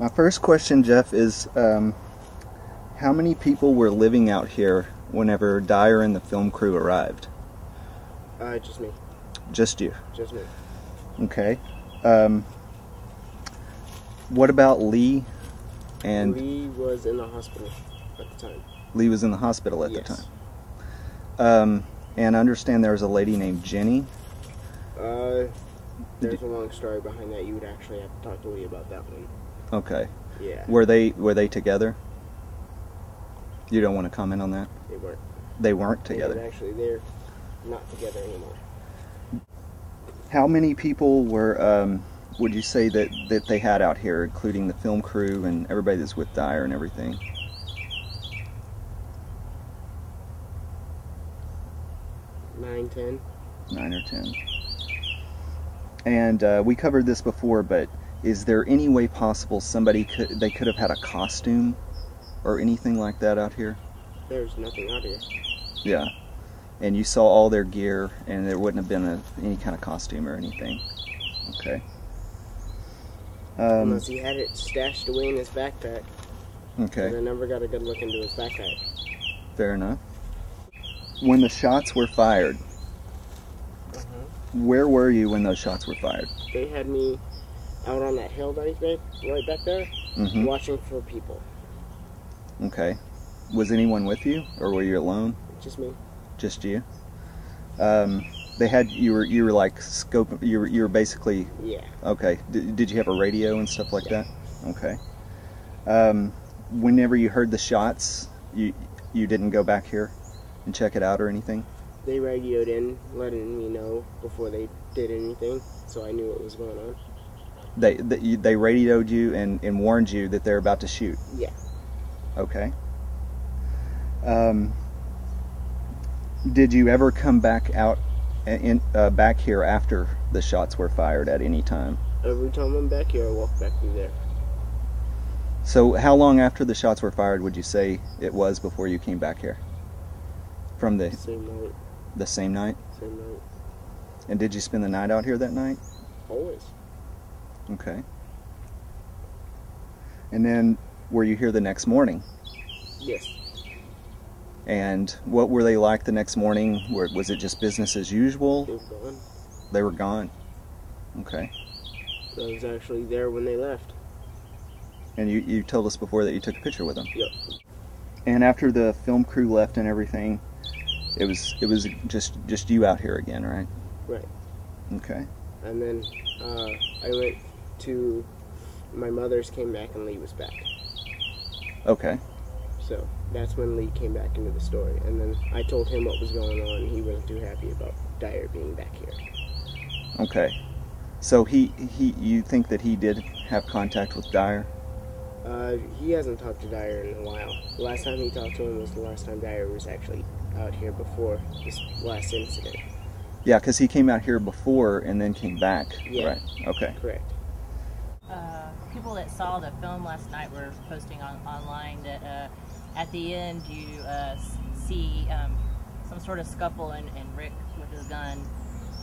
My first question, Jeff, is how many people were living out here whenever Dyer and the film crew arrived? Just me. Just you? Just me. Okay. What about Lee? And Lee was in the hospital at the time. Lee was in the hospital at yes. the time. And I understand there was a lady named Jenny. There's a long story behind that. You would actually have to talk to Lee about that one. Okay. Yeah. Were they together? You don't want to comment on that? They weren't. They weren't together? They're not together anymore. How many people were, would you say that they had out here, including the film crew and everybody that's with Dyer and everything? 9, 10. 9 or 10. And we covered this before, but is there any way possible they could have had a costume or anything like that out here? There's nothing out here. Yeah. And you saw all their gear, and there wouldn't have been any kind of costume or anything. Okay. Unless he had it stashed away in his backpack. Okay. And I never got a good look into his backpack. Fair enough. When the shots were fired, where were you when those shots were fired? They had me out on that hill right back there, watching for people. Okay. Was anyone with you, or were you alone? Just me. Just you? They had you were like scoping. You were basically. Yeah. Okay. Did you have a radio and stuff like that? Okay. Whenever you heard the shots, you didn't go back here and check it out or anything? They radioed in, letting me know before they did anything, so I knew what was going on. They radioed you and warned you that they're about to shoot? Yeah. Okay. Did you ever come back out back here after the shots were fired at any time? Every time I'm back here, I walk back through there. So how long after the shots were fired would you say it was before you came back here? From the same night. The same night? Same night. And did you spend the night out here that night? Always. Okay. And then were you here the next morning? Yes. And what were they like the next morning? Was it just business as usual? They were gone. They were gone. Okay. I was actually there when they left. And you told us before that you took a picture with them? Yep. And after the film crew left and everything, it was just you out here again, right? Right. Okay. And then I went to my mother's, came back, and Lee was back. Okay. So that's when Lee came back into the story, and then I told him what was going on. He wasn't too happy about Dyer being back here. Okay. So you think that he did have contact with Dyer? He hasn't talked to Dyer in a while. The last time he talked to him was the last time Dyer was actually out here before this last incident. Yeah, because he came out here before and then came back. Yeah. Right. Okay. Correct. People that saw the film last night were posting online that at the end you see some sort of scuffle and Rick with his gun.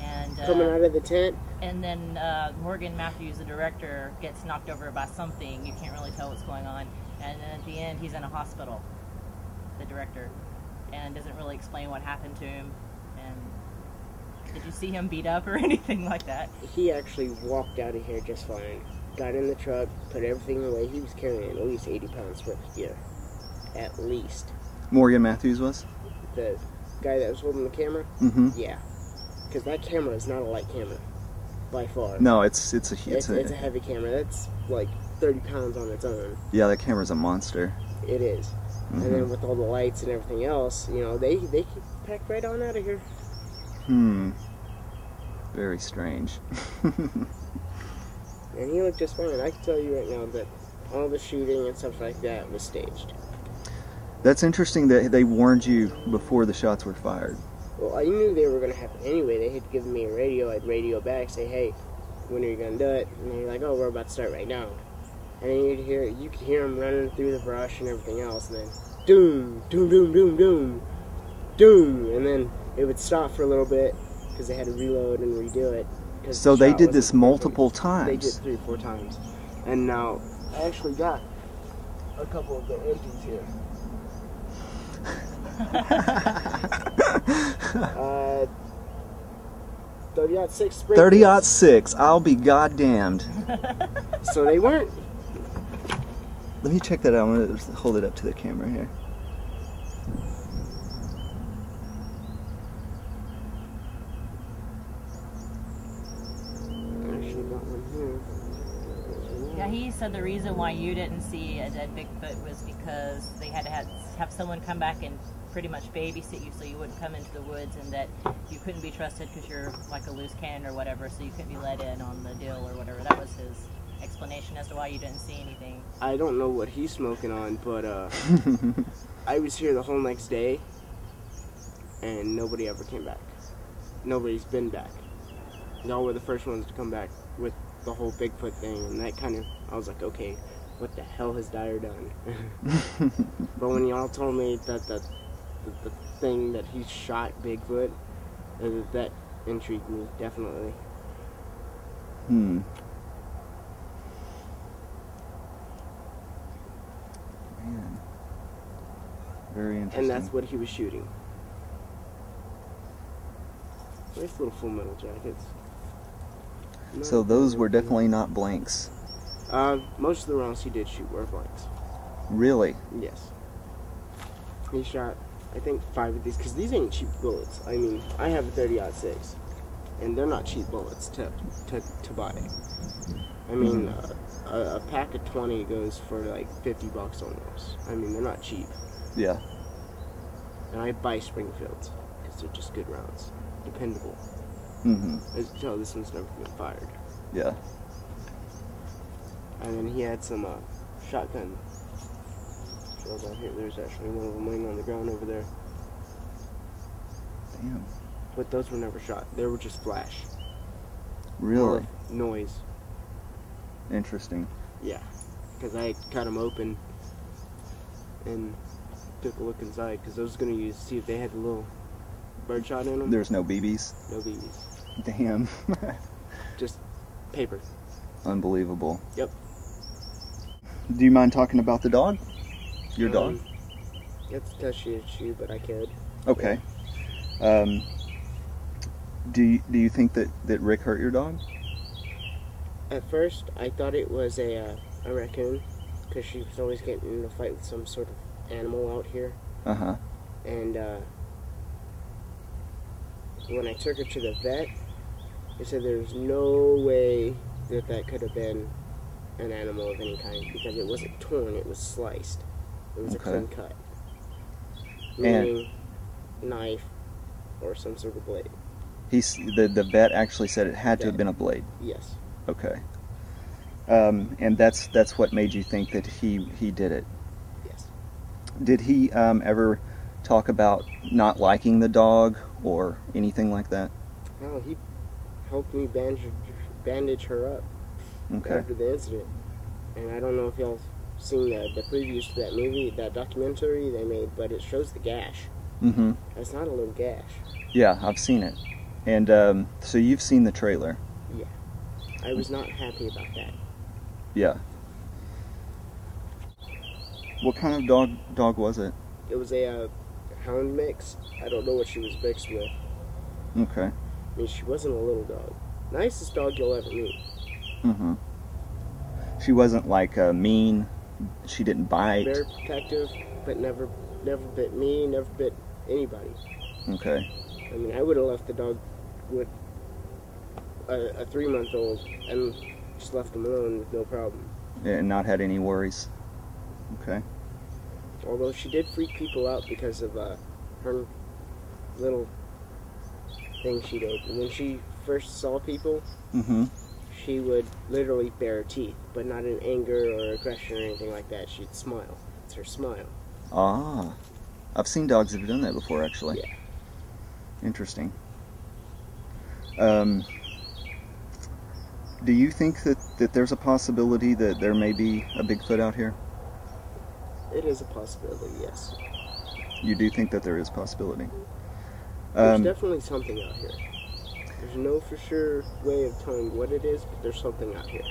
And coming out of the tent. And then Morgan Matthews, the director, gets knocked over by something. You can't really tell what's going on. And then at the end, he's in a hospital, the director, and doesn't really explain what happened to him. And did you see him beat up or anything like that? He actually walked out of here just fine. Got in the truck, put everything away. He was carrying at least 80 pounds worth of gear. At least. Morgan Matthews was? The guy that was holding the camera? Mm-hmm. Yeah. Because that camera is not a light camera, by far. No, it's a heavy camera. That's like 30 pounds on its own. Yeah, that camera's a monster. It is. Mm-hmm. And then with all the lights and everything else, you know, they can pack right on out of here. Very strange. And he looked just fine. I can tell you right now that all the shooting and stuff like that was staged. That's interesting that they warned you before the shots were fired. Well, I knew they were going to happen anyway. They had given me a radio. I'd radio back, say, hey, when are you going to do it? And they're like, oh, we're about to start right now. And then you could hear them running through the brush and everything else. And then, doom, doom, doom, doom, doom, doom. And then it would stop for a little bit because they had to reload and redo it. So they did this multiple times? They did 3 or 4 times. And now, I actually got a couple of the empties here. 30-06 spring. 30-06. I'll be goddamned. So they weren't. Let me check that out. I'm going to hold it up to the camera here. I actually got one here. Yeah, he said the reason why you didn't see a dead Bigfoot was because they had to have someone come back and pretty much babysit you so you wouldn't come into the woods, and that you couldn't be trusted because you're like a loose cannon or whatever, so you couldn't be let in on the deal or whatever. That was his explanation as to why you didn't see anything. I don't know what he's smoking on, but I was here the whole next day, and nobody ever came back. Nobody's been back. Y'all were the first ones to come back with the whole Bigfoot thing, and that kind of, I was like, okay, what the hell has Dyer done? But when y'all told me that the thing that he shot Bigfoot, that intrigued me, definitely. Man. Very interesting. And that's what he was shooting. Nice little Full Metal Jackets. So those were definitely not blanks. Most of the rounds he did shoot were blanks. Really? Yes. He shot, I think, 5 of these, because these ain't cheap bullets. I mean, I have a 30-06, and they're not cheap bullets to buy. I mean, a pack of 20 goes for like $50 almost. I mean, they're not cheap. Yeah. And I buy Springfields, because they're just good rounds. Dependable. As you can tell, this one's never been fired. Yeah. And then he had some shotgun shells out here. There's actually one of them laying on the ground over there. Damn. But those were never shot. They were just flash. Really? Or noise. Interesting. Yeah. Because I cut them open and took a look inside. Because I was going to see if they had a little birdshot in them. There's no BBs? No BBs. Damn. Just paper. Unbelievable. Yep. Do you mind talking about the dog? Your dog? It's a touchy issue, but I could. Okay. Do you think that Rick hurt your dog? At first, I thought it was a raccoon, because she was always getting in a fight with some sort of animal out here. Uh-huh. And when I took her to the vet, they said there's no way that could have been an animal of any kind, because it wasn't torn, it was sliced. It was a clean cut. Meaning knife or some sort of blade. The vet actually said it had to have been a blade. Yes. Okay. And that's what made you think that he did it. Yes. Did he ever talk about not liking the dog or anything like that? No, he helped me bandage her up after the incident. And I don't know if y'all seen the previews to that movie, that documentary they made, but it shows the gash. Mm-hmm. It's not a little gash. Yeah, I've seen it. And so you've seen the trailer. Yeah. I was not happy about that. Yeah. What kind of dog was it? It was a hound mix. I don't know what she was mixed with. Okay. I mean, she wasn't a little dog. Nicest dog you'll ever meet. Mm-hmm. She wasn't like mean. She didn't bite. Very protective, but never bit me, never bit anybody. Okay. I mean, I would have left the dog with a 3-month-old and just left him alone with no problem. Yeah, and not had any worries. Okay. Although she did freak people out because of her little thing she did. When she first saw people, she would literally bare her teeth, but not in anger or aggression or anything like that. She'd smile. It's her smile. Ah. I've seen dogs that have done that before, actually. Yeah. Interesting. Do you think that there's a possibility that there may be a Bigfoot out here? It is a possibility, yes. You do think that there is a possibility? There's definitely something out here. There's no for sure way of telling what it is, but there's something out here.